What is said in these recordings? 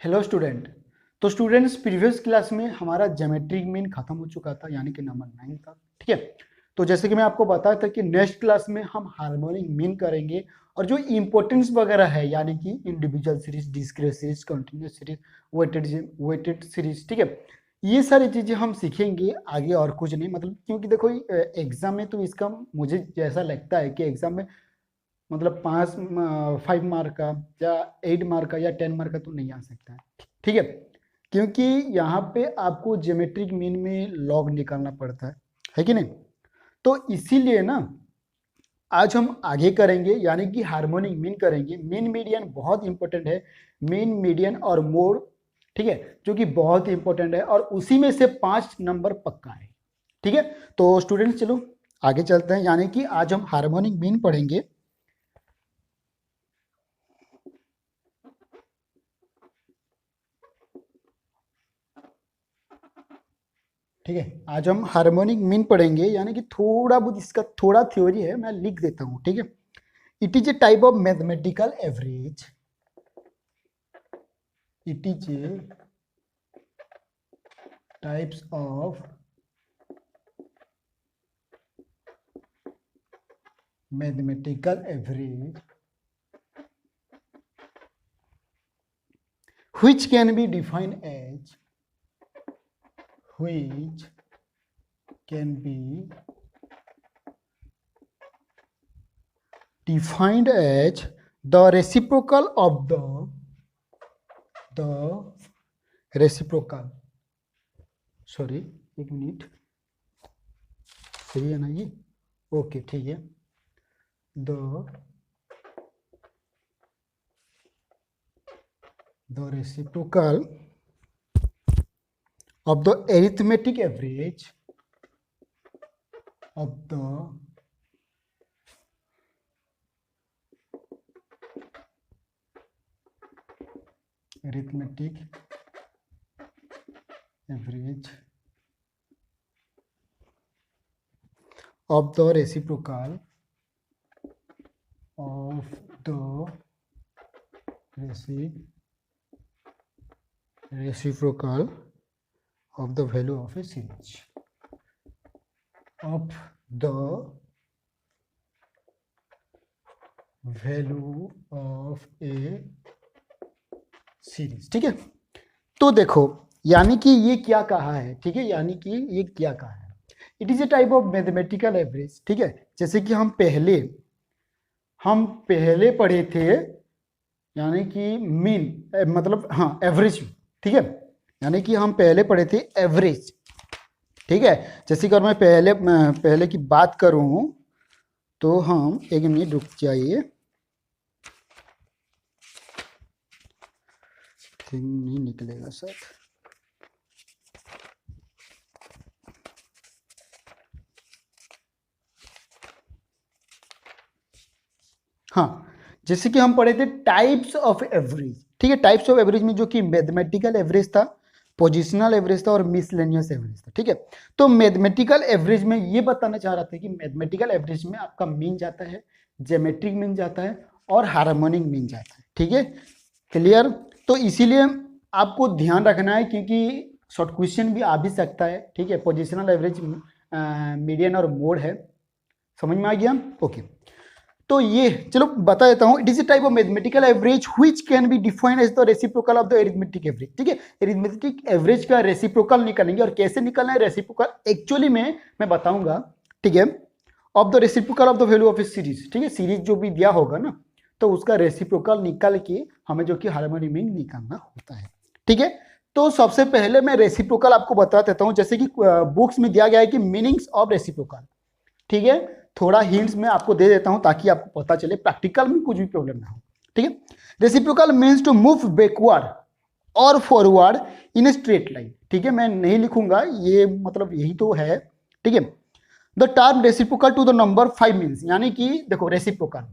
Hello student. तो students, previous class में हमारा ज्योमेट्रिक मीन खत्म हो चुका था, यानी कि नंबर 9 था। ठीक है। तो जैसे कि मैं आपको बताया था कि नेक्स्ट क्लास में हम हार्मोनिक मीन करेंगे और जो इंपॉर्टेंस वगैरह है, यानी कि individual series, discrete series, continuous series, weighted series, ठीक है, ये सारी चीजें हम सीखेंगे आगे और कुछ नहीं। मतलब क्योंकि देखो एग्जाम में तो इसका मुझे जैसा लगता है कि एग्जाम में मतलब 5 मार्क का या 8 मार्क का या 10 मार्क का तो नहीं आ सकता है। ठीक है। क्योंकि यहाँ पे आपको ज्योमेट्रिक मीन में लॉग निकालना पड़ता है कि नहीं। तो इसीलिए ना आज हम आगे करेंगे, यानी कि हार्मोनिक मीन करेंगे। मीन मीडियन बहुत इंपॉर्टेंट है। मीन मीडियन और मोड, ठीक है, जो कि बहुत इंपॉर्टेंट है और उसी में से 5 नंबर पक्का है। ठीक है। तो स्टूडेंट्स चलो आगे चलते हैं, यानी कि आज हम हार्मोनिक मीन पढ़ेंगे। ठीक है, आज हम हार्मोनिक मीन पढ़ेंगे, यानी कि थोड़ा बहुत इसका थोड़ा थ्योरी है, मैं लिख देता हूं। ठीक है। It is a type of mathematical average. It is A types of mathematical average which can be defined as which can be defined as the reciprocal of the reciprocal, sorry एक minute, सही है ना ये? Okay ठीक है। the reciprocal of the arithmetic average of the arithmetic average of the reciprocal of the reciprocal of the value of a series of the value of a series। ठीक है। तो देखो, यानी कि ये क्या कहा है, ठीक है, यानी कि ये क्या कहा है, it is a type of mathematical average. ठीक है। जैसे कि हम पहले पढ़े थे, यानी कि मीन मतलब हाँ एवरेज। ठीक है। यानी कि हम पहले पढ़े थे एवरेज। ठीक है। जैसे कि अगर मैं पहले की बात करूं तो हम एक मिनट रुक जाइए, नहीं निकलेगा सर। हाँ, जैसे कि हम पढ़े थे टाइप्स ऑफ एवरेज। ठीक है। टाइप्स ऑफ एवरेज में जो कि मैथमेटिकल एवरेज था, पोजिशनल एवरेज था और मिसलेनियस एवरेज था। ठीक है। तो मैथमेटिकल एवरेज में ये बताना चाह रहा था कि मैथमेटिकल एवरेज में आपका मीन जाता है, ज्योमेट्रिक मीन जाता है और हार्मोनिक मीन जाता है। ठीक है, क्लियर। तो इसीलिए आपको ध्यान रखना है, क्योंकि शॉर्ट क्वेश्चन भी आ भी सकता है। ठीक है। पोजिशनल एवरेज, मीडियन और मोड है। समझ में आ गया? ओके। तो ये चलो बता देता हूं। It is a type of mathematical average which can be defined as the reciprocal of the arithmetic average. ठीक है। अरिथमेटिक एवरेज का रेसिप्रोकल निकालेंगे, और कैसे निकालना है रेसिप्रोकल एक्चुअली में मैं बताऊंगा। ठीक है। Of the reciprocal of the value of A series. ठीक है। सीरीज जो भी दिया होगा ना, तो उसका रेसिप्रोकल निकाल के हमें जो कि हार्मोनिक मीन निकालना होता है। ठीक है। तो सबसे पहले मैं रेसिप्रोकल आपको बता देता हूं, जैसे कि बुक्स में दिया गया है कि मीनिंग्स ऑफ रेसिप्रोकल। ठीक है। थोड़ा हिंट्स में आपको दे देता हूं ताकि आपको पता चले, प्रैक्टिकल में कुछ भी प्रॉब्लम ना हो। ठीक है। Reciprocal means to move backward और forward in a straight line. ठीक है। मैं नहीं लिखूंगा, ये मतलब यही तो है। ठीक है। The term reciprocal to the number 5 means, यानी कि देखो रेसिप्रोकल,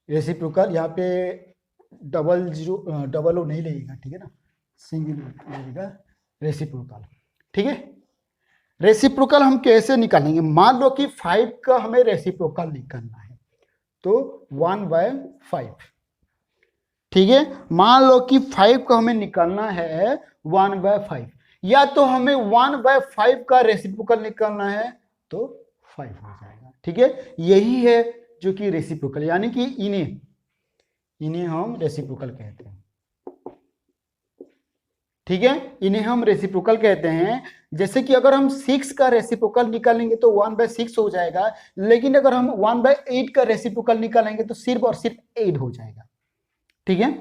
रेसिप्रोकल यहाँ पे डबल ओ नहीं लगेगा। ठीक है ना, सिंगल लगेगा रेसिप्रोकल। ठीक है। रेसिप्रोकल हम कैसे निकालेंगे? मान लो कि 5 का हमें रेसिप्रोकल निकालना है, तो 1/5, ठीक है। मान लो कि 5 का हमें निकालना है 1/5, या तो हमें 1/5 का रेसिप्रोकल निकालना है तो 5 हो जाएगा, ठीक है। यही है जो कि रेसिप्रोकल, यानी कि इन्हें हम रेसिप्रोकल कहते हैं, ठीक है। इन्हें हम रेसिप्रोकल कहते हैं। जैसे कि अगर हम 6 का रेसिप्रोकल निकालेंगे तो 1/6 हो जाएगा, लेकिन अगर हम 1/8 का रेसिप्रोकल निकालेंगे तो सिर्फ और सिर्फ 8 हो जाएगा, ठीक है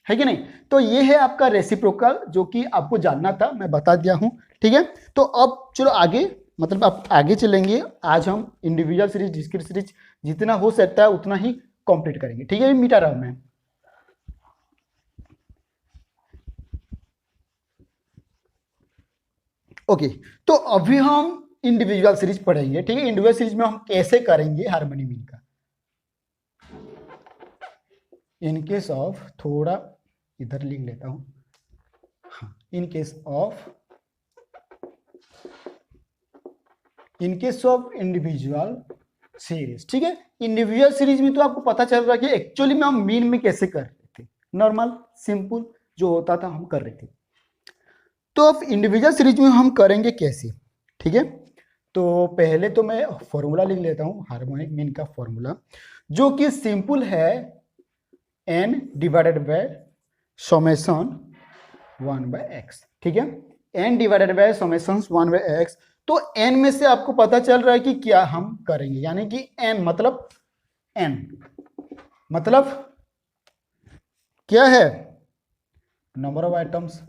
कि नहीं? तो ये है आपका रेसिप्रोकल, जो कि आपको जानना था, मैं बता दिया हूं, ठीक है। तो अब चलो आगे, मतलब आप आगे चलेंगे। आज हम इंडिविजुअल सीरीज, डिस्क्रीट सीरीज जितना हो सकता है उतना ही कंप्लीट करेंगे, ठीक है। मिटा रहा हूं मैं। ओके, तो अभी हम इंडिविजुअल सीरीज पढ़ेंगे, ठीक है। इंडिविजुअल सीरीज में हम कैसे करेंगे हार्मोनी मीन का। इन केस ऑफ, थोड़ा इधर लिख लेता हूं, हाँ, in case of individual series, ठीक है। इंडिविजुअल सीरीज में तो आपको पता चल रहा है कि एक्चुअली में हम मीन में कैसे कर रहे थे, नॉर्मल सिंपल जो होता था हम कर रहे थे। तो अब इंडिविजुअल सीरीज में हम करेंगे कैसे, ठीक है। तो पहले तो मैं फॉर्मूला लिख लेता हूं, हार्मोनिक मीन का फॉर्मूला, जो कि सिंपल है, n divided by summation 1/x, ठीक है। n divided by summation 1/x। तो n में से आपको पता चल रहा है कि क्या हम करेंगे, यानी कि n मतलब क्या है, नंबर ऑफ आइटम्स,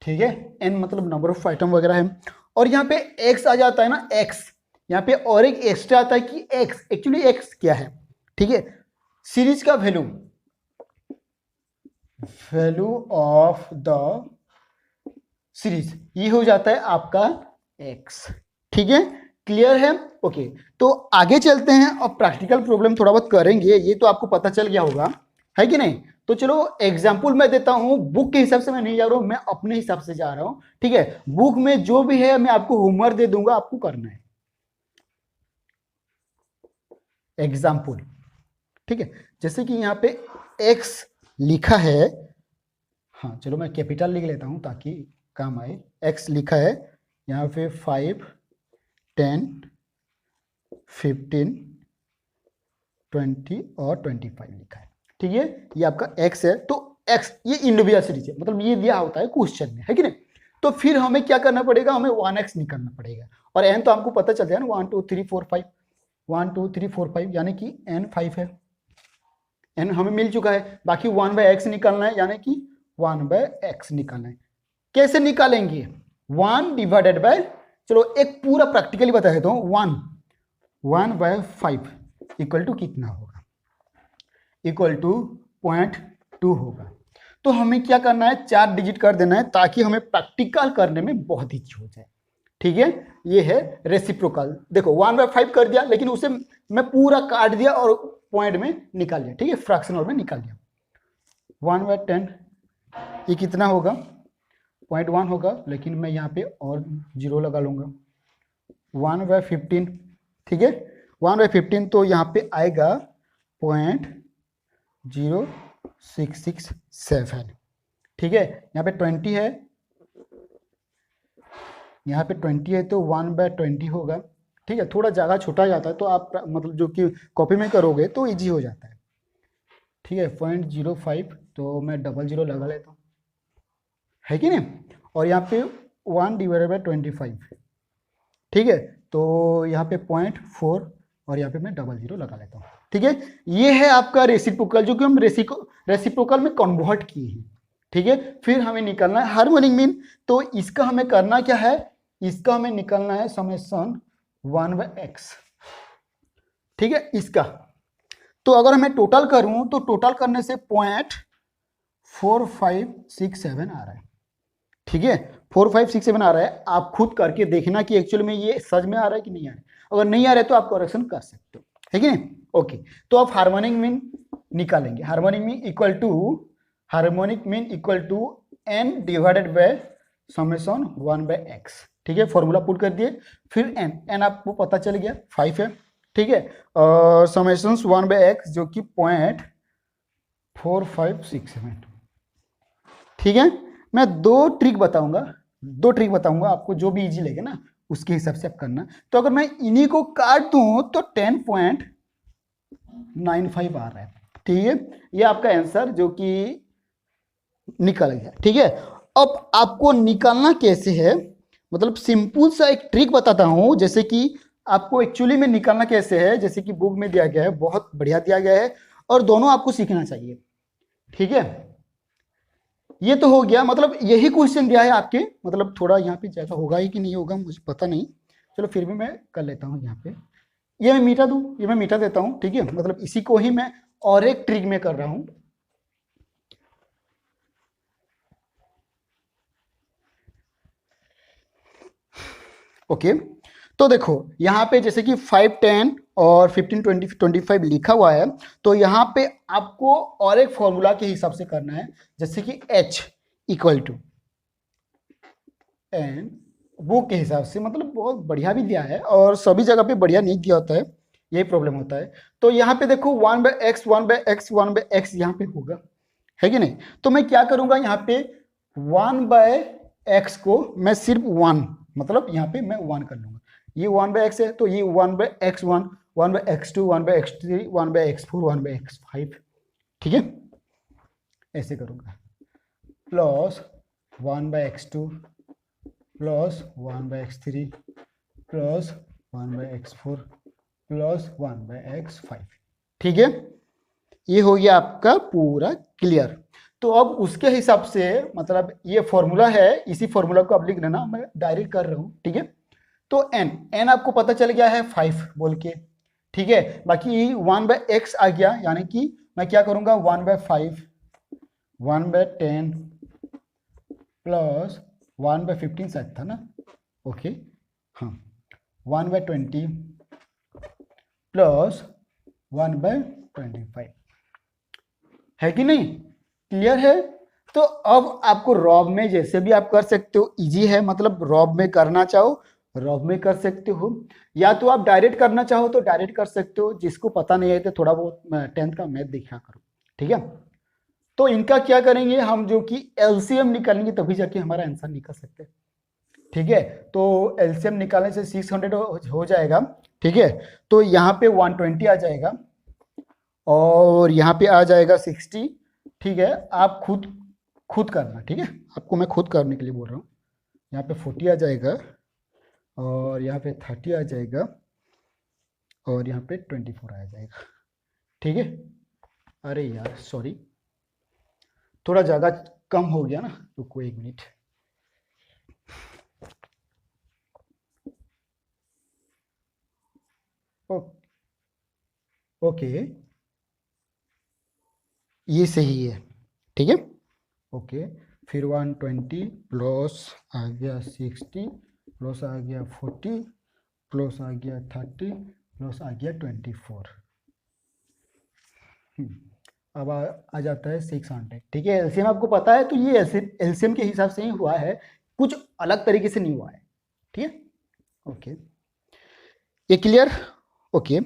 ठीक है। n मतलब नंबर ऑफ आइटम वगैरह है। और यहाँ पे x आ जाता है ना, x यहाँ पे, और एक एक्स्ट्रा आता है कि x, एक्चुअली x क्या है, ठीक है। सीरीज का वैल्यू ऑफ द सीरीज, ये हो जाता है आपका x, ठीक है। क्लियर है? ओके, तो आगे चलते हैं। अब प्रैक्टिकल प्रॉब्लम थोड़ा बहुत करेंगे, ये तो आपको पता चल गया होगा, है कि नहीं? तो चलो एग्जाम्पल मैं देता हूं, बुक के हिसाब से मैं नहीं जा रहा हूं, मैं अपने हिसाब से जा रहा हूं, ठीक है। बुक में जो भी है मैं आपको होमवर्क दे दूंगा, आपको करना है एग्जाम्पल, ठीक है। जैसे कि यहाँ पे x लिखा है, हाँ चलो मैं कैपिटल लिख लेता हूं ताकि काम आए। x लिखा है यहाँ पे 5, 10, 15, 20 और 25 लिखा है, ठीक है। ये आपका x है। तो x ये इंडिविजुअल सीरीज है, मतलब ये दिया होता है क्वेश्चन में, है कि नहीं? तो फिर हमें क्या करना पड़ेगा, हमें 1x निकालना पड़ेगा। और n तो आपको पता चल जाएगा ना, 1 2 3 4 5, 1 2 3 4 5, यानी कि n 5 है, n हमें मिल चुका है। बाकी 1/x निकालना है, यानी कि 1/x निकालना है। कैसे निकालेंगे? 1 डिवाइडेड बाय, चलो एक पूरा प्रैक्टिकली बता देता हूँ। 1/5 इक्वल टू कितना होगा, इक्वल टू 0.2 होगा। तो हमें क्या करना है, 4 डिजिट कर देना है, ताकि हमें प्रैक्टिकल करने में बहुत ईजी हो जाए, ठीक है। ये है रेसिप्रोकल। देखो 1/5 कर दिया, लेकिन उसे मैं पूरा काट दिया और पॉइंट में निकाल दिया, ठीक है, फ्रैक्शनल में निकाल दिया। 1/10 ये कितना होगा, 0.1 होगा, लेकिन मैं यहाँ पे और 0 लगा लूंगा। 1/15, ठीक है, 1/15 तो यहाँ पे आएगा 0.0667, ठीक है। यहाँ पे 20 है, यहाँ पे 20 है, तो 1/20 होगा, ठीक है। थोड़ा जगह छोटा जाता है, तो आप मतलब जो कि कॉपी में करोगे तो इजी हो जाता है, ठीक है। 0.05, तो मैं 00 लगा लेता हूँ, है कि नहीं? और यहाँ पे 1 डिवाइडेड बाई 25, ठीक है। तो यहाँ पे 0.4 और यहाँ पे मैं 00 लगा लेता हूँ, ठीक है। ये है आपका रेसिप्रोकल, जो कि हम रेसिप्रोकल में कन्वर्ट किए हैं, ठीक है। फिर हमें निकालना है हार्मोनिक मीन। तो इसका हमें करना क्या है, इसका हमें निकालना है समेशन 1/x, ठीक है। इसका तो अगर मैं टोटल करूं, तो टोटल करने से 0.4567 आ रहा है, ठीक है। 4567 आ रहा है। आप खुद करके देखना कि एक्चुअली में ये सच में आ रहा है कि नहीं आ रहा है। अगर नहीं आ रहा है तो आप करेक्शन कर सकते हो, है कि नहीं? ओके, तो आप हार्मोनिक मीन निकालेंगे। Harmonic mean equal to n divided by summation 1/x, ठीक है, फॉर्मूला पुट कर दिए, फिर n आपको पता चल गया 5 है, ठीक है, और समेशन 1/x जो कि 0.4567, ठीक है। मैं दो ट्रिक बताऊंगा आपको, जो भी इजी लगे ना उसके हिसाब से आप करना। तो अगर मैं इन्हीं को काट दूं तो 10.95 आ रहा है, ठीक है, ये आपका आंसर जो कि निकल गया, ठीक है। अब आपको निकालना कैसे है, मतलब सिंपल सा एक ट्रिक बताता हूं, जैसे कि आपको एक्चुअली में निकालना कैसे है, जैसे कि बुक में दिया गया है, बहुत बढ़िया दिया गया है, और दोनों आपको सीखना चाहिए, ठीक है। ये तो हो गया, मतलब यही क्वेश्चन दिया है आपके, मतलब थोड़ा यहाँ पे जगह होगा ही कि नहीं होगा मुझे पता नहीं, चलो फिर भी मैं कर लेता हूँ यहाँ पे। ये मैं मीठा दूं, ये मैं मीठा देता हूँ, ठीक है, मतलब इसी को ही मैं और एक ट्रिक में कर रहा हूँ। ओके, तो देखो यहाँ पे जैसे कि 5, 10 और 15, 20, 25 लिखा हुआ है, तो यहाँ पे आपको और एक फॉर्मूला के हिसाब से करना है, जैसे कि H इक्वल टू एन, वो के हिसाब से, मतलब बहुत बढ़िया भी दिया है और सभी जगह पे बढ़िया नहीं दिया होता है, यही प्रॉब्लम होता है। तो यहाँ पे देखो 1/x 1/x 1/x यहाँ पे होगा, है कि नहीं। तो मैं क्या करूंगा, यहाँ पे 1/x को मैं सिर्फ 1, मतलब यहाँ पे मैं 1 कर लूंगा, ये 1/x है तो ये 1/x1, 1/x2, 1/x3, 1/x4, 1/x5, ठीक है, ऐसे करूंगा, plus 1/x2 plus 1/x3 plus 1/x4 plus 1/x5, ठीक है। ये हो गया आपका पूरा क्लियर। तो अब उसके हिसाब से, मतलब ये फॉर्मूला है, इसी फॉर्मूला को आप लिख लेना, मैं डायरेक्ट कर रहा हूं, ठीक है। तो n आपको पता चल गया है 5 बोल के, ठीक है, बाकी 1/x आ गया, यानी कि मैं क्या करूंगा 1/5 1/10 प्लस 1/15 शायद था ना, ओके, हाँ 1/20 प्लस 1/25, है कि नहीं, क्लियर है। तो अब आपको रॉब में जैसे भी आप कर सकते हो, इजी है, मतलब रॉब में करना चाहो रॉब में कर सकते हो, या तो आप डायरेक्ट करना चाहो तो डायरेक्ट कर सकते हो, जिसको पता नहीं है तो थोड़ा बहुत 10th का मैथ देखा करो, ठीक है। तो इनका क्या करेंगे हम, जो कि एलसीएम निकालेंगे तभी जाके हमारा आंसर निकल सकते हैं, ठीक है। तो एलसीएम निकालने से 600 हो जाएगा, ठीक है, तो यहाँ पे 120 आ जाएगा और यहाँ पे आ जाएगा 60, ठीक है, आप खुद करना, ठीक है, आपको मैं खुद करने के लिए बोल रहा हूँ। यहाँ पे 40 आ जाएगा और यहाँ पे 30 आ जाएगा और यहाँ पे 24 आ जाएगा, ठीक है। अरे यार सॉरी, थोड़ा ज़्यादा कम हो गया ना, रुको 1 मिनट। ओके, ये सही है, ठीक है, ओके। फिर 120 प्लस आ गया 60 प्लस आ गया 40 प्लस आ गया 30 प्लस आ गया 24, अब आ जाता है 600, ठीक है। एलसीएम आपको पता है, तो ये एलसीएम के हिसाब से ही हुआ है, कुछ अलग तरीके से नहीं हुआ है, ठीक है, ओके, ये क्लियर, ओके।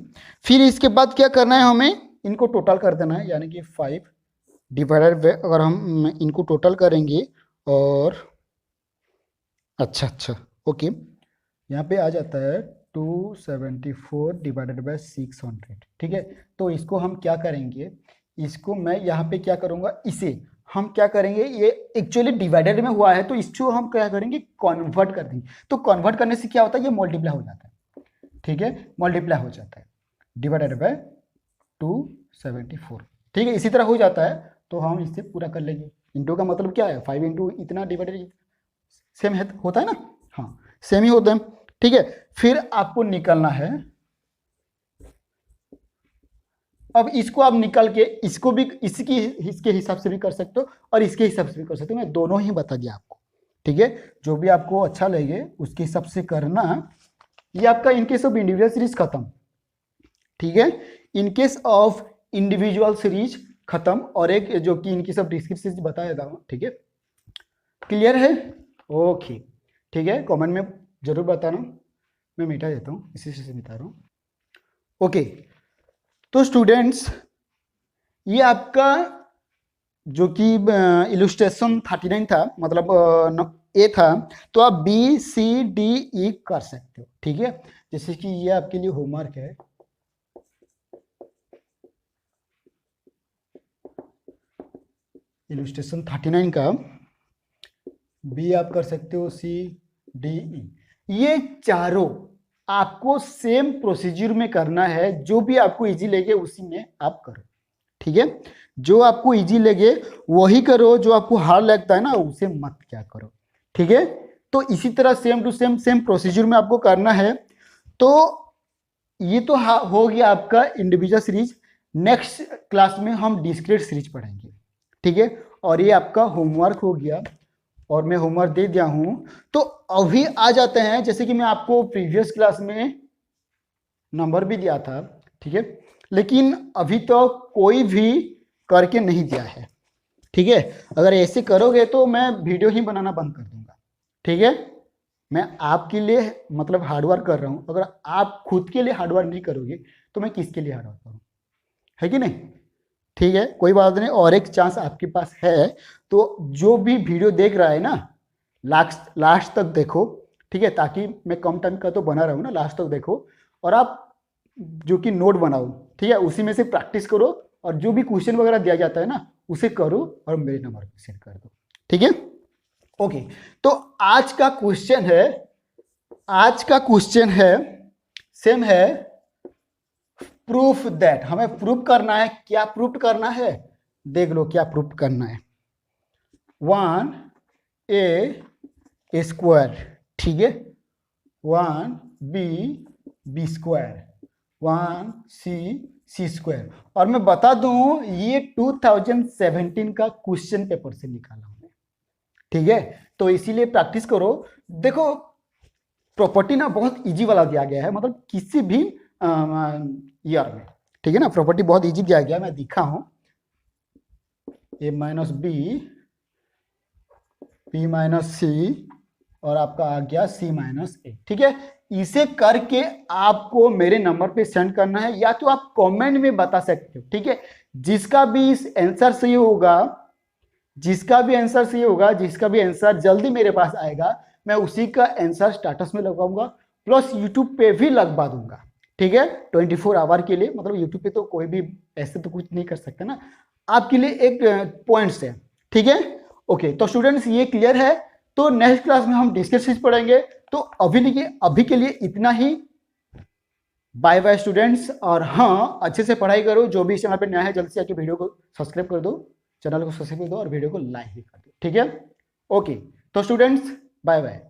फिर इसके बाद क्या करना है, हमें इनको टोटल कर देना है, यानी कि 5 डिवाइडेड बाय, अगर हम इनको टोटल करेंगे और अच्छा ओके, यहाँ पे आ जाता है 274 डिवाइडेड बाय 600, ठीक है। तो इसको हम क्या करेंगे, इसको मैं यहाँ पे क्या करूँगा, इसे हम क्या करेंगे, ये एक्चुअली डिवाइडेड में हुआ है तो इसको हम क्या करेंगे, कन्वर्ट कर देंगे। तो कन्वर्ट करने से क्या होता है, ये मल्टीप्लाई हो जाता है, ठीक है, मल्टीप्लाई हो जाता है, डिवाइडेड बाय 274, ठीक है, इसी तरह हो जाता है। तो हम इससे पूरा कर लेंगे, इंटू का मतलब क्या है, 5 इंटू इतना डिवाइडेड, सेम है, होता है ना, हाँ सेम ही होता है, ठीक है। फिर आपको निकालना है, अब इसको आप निकाल के इसको भी इसके हिसाब से भी कर सकते हो और इसके हिसाब से भी कर सकते हो, मैं दोनों ही बता दिया आपको, ठीक है, जो भी आपको अच्छा लगे उसके हिसाब से करना। ये आपका इनकेस ऑफ इंडिविजुअल सीरीज खत्म, ठीक है, इनकेस ऑफ इंडिविजुअल सीरीज खत्म, और एक जो कि इनकेस ऑफ डिस्क्रीट सीरीज बताया था, ठीक है, क्लियर है, ओके, ठीक है, कमेंट में जरूर बताना, मैं मिटा देता हूँ, इसी से मिटा रहा हूँ। ओके, तो स्टूडेंट्स ये आपका जो कि इलुस्ट्रेशन 39 था, मतलब ए था, तो आप बी सी डी ई कर सकते हो, ठीक है। जैसे कि ये आपके लिए होमवर्क है, इलुस्ट्रेशन 39 का बी आप कर सकते हो, सी डी ई, ये चारों आपको सेम प्रोसीजर में करना है, जो भी आपको इजी लगे उसी में आप करो, ठीक है। जो आपको इजी लगे वही करो, जो आपको हार्ड लगता है ना उसे मत क्या करो, ठीक है। तो इसी तरह सेम टू सेम प्रोसीजर में आपको करना है। तो ये तो हो गया आपका इंडिविजुअल सीरीज। नेक्स्ट क्लास में हम डिस्क्रीट सीरीज पढ़ेंगे, ठीक है। और ये आपका होमवर्क हो गया, और मैं होमवर्क दे दिया हूं। तो अभी आ जाते हैं, जैसे कि मैं आपको प्रीवियस क्लास में नंबर भी दिया था, ठीक है, लेकिन अभी तो कोई भी करके नहीं दिया है, ठीक है। अगर ऐसे करोगे तो मैं वीडियो ही बनाना बंद कर दूंगा, ठीक है। मैं आपके लिए मतलब हार्डवर्क कर रहा हूं, अगर आप खुद के लिए हार्डवर्क नहीं करोगे तो मैं किसके लिए हार्डवर्क करूं, है कि नहीं। ठीक है, कोई बात नहीं, और एक चांस आपके पास है। तो जो भी वीडियो देख रहा है ना, लास्ट लास्ट तक देखो, ठीक है, ताकि मैं कम टाइम का तो बना रहा हूँ ना, लास्ट तक देखो, और आप जो कि नोट बनाओ, ठीक है, उसी में से प्रैक्टिस करो, और जो भी क्वेश्चन वगैरह दिया जाता है ना उसे करो, और मेरे नंबर पर सेंड कर दो, ठीक है। ओके, तो आज का क्वेश्चन है, आज का क्वेश्चन है, सेम है, प्रूफ दैट, हमें प्रूफ करना है, क्या प्रूफ करना है, देख लो क्या प्रूफ करना है। 1a स्क्वायर, ठीक है, 1b स्क्वायर, 1c स्क्वायर। और मैं बता दूं ये 2017 का क्वेश्चन पेपर से निकाला हूं, ठीक है। तो इसीलिए प्रैक्टिस करो। देखो प्रॉपर्टी ना बहुत इजी वाला दिया गया है, मतलब किसी भी ईयर में, ठीक है ना, प्रॉपर्टी बहुत इजी दिया गया, मैं दिखा हूं, a minus B, b minus C, और आपका आ गया c माइनस ए, ठीक है। इसे करके आपको मेरे नंबर पे सेंड करना है, या तो आप कमेंट में बता सकते हो, ठीक है। जिसका भी इस आंसर सही होगा, जिसका भी आंसर सही होगा, जिसका भी आंसर जल्दी मेरे पास आएगा, मैं उसी का आंसर स्टेटस में लगाऊंगा, प्लस यूट्यूब पे भी लगवा दूंगा, ठीक है। 24 आवर के लिए, मतलब यूट्यूब पे तो कोई भी ऐसे तो कुछ नहीं कर सकता ना, आपके लिए एक पॉइंट्स है, ठीक है। ओके, तो स्टूडेंट्स ये क्लियर है। तो नेक्स्ट क्लास में हम डिस्कस पढ़ेंगे। तो अभी के लिए इतना ही। बाय बाय स्टूडेंट्स, और हाँ अच्छे से पढ़ाई करो। जो भी इस चैनल पर नया है जल्दी से आके वीडियो को सब्सक्राइब कर दो, चैनल को सब्सक्राइब कर दो, और वीडियो को लाइक भी कर दो, ठीक है। ओके, तो स्टूडेंट्स बाय बाय।